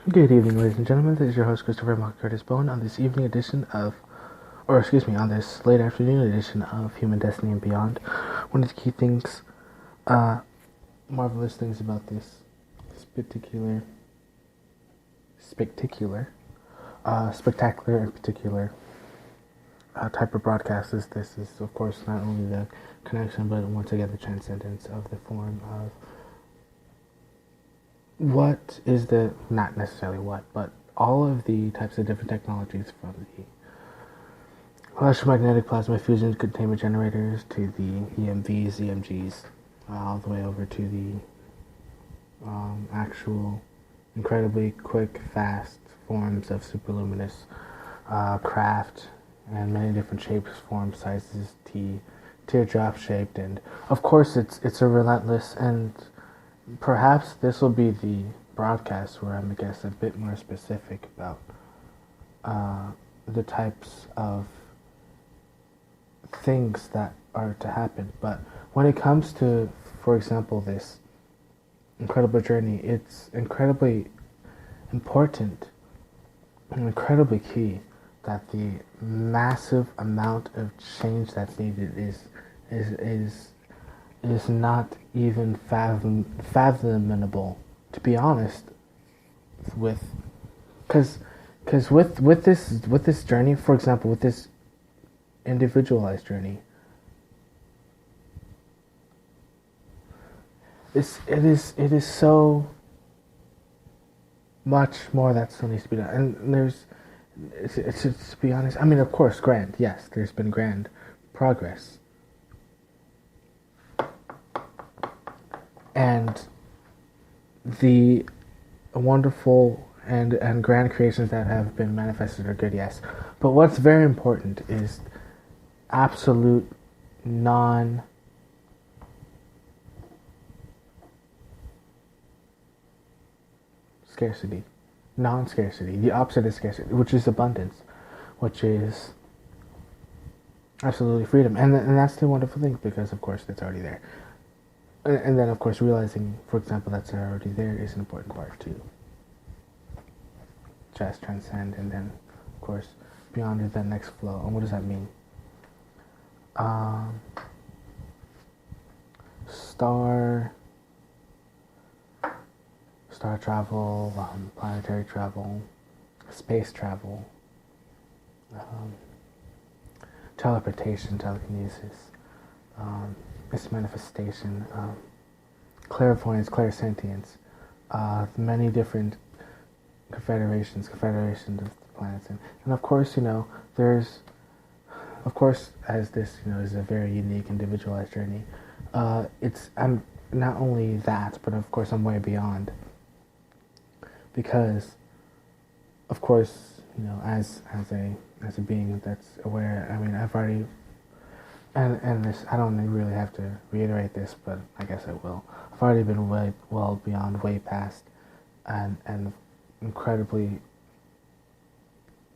Good evening, ladies and gentlemen. This is your host, Christopher Curtis-Bowen, on this evening edition of, on this late afternoon edition of Human Destiny and Beyond. One of the key things, marvelous things about this spectacular and particular type of broadcast is this is, of course, not only the connection, but once again the transcendence of the form of what is the, not necessarily what, but all of the types of different technologies from the electromagnetic plasma fusion containment generators to the EMVs, EMGs, all the way over to the actual incredibly quick, fast forms of superluminous craft and many different shapes, forms, sizes, teardrop shaped, and of course it's a relentless, and perhaps this will be the broadcast where I'm, I guess, a bit more specific about the types of things that are to happen. But when it comes to, for example, this incredible journey, it's incredibly important and incredibly key that the massive amount of change that's needed is not even fathomable, to be honest, because with this journey, for example, with this individualized journey, it is so much more that still needs to be done, and it's to be honest, I mean, of course, there's been grand progress, and the wonderful and grand creations that have been manifested are good, yes. But what's very important is absolute non-scarcity, the opposite of scarcity, which is abundance, which is absolutely freedom, and that's the wonderful thing, because of course it's already there. And then, of course, realizing, for example, that's already there is an important part to just transcend, and then, of course, beyond it, that next flow. And what does that mean? Star travel, planetary travel, space travel, teleportation, telekinesis, its manifestation, clairvoyance, clairsentience, many different confederations of the planets, and of course, there's, of course, as this, is a very unique, individualized journey. I'm not only that, but of course, I'm way beyond, because, of course, as a being that's aware, I mean, I've already. And this, I don't really have to reiterate this, but I guess I will. I've already been way past, and incredibly,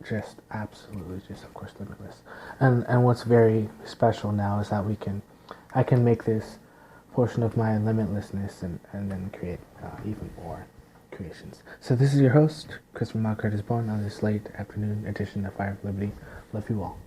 just absolutely, just of course limitless. And what's very special now is that I can make this portion of my limitlessness and then create even more creations. So this is your host, Christopher Curtis-Bowen, on this late afternoon edition of Fire of Liberty. Love you all.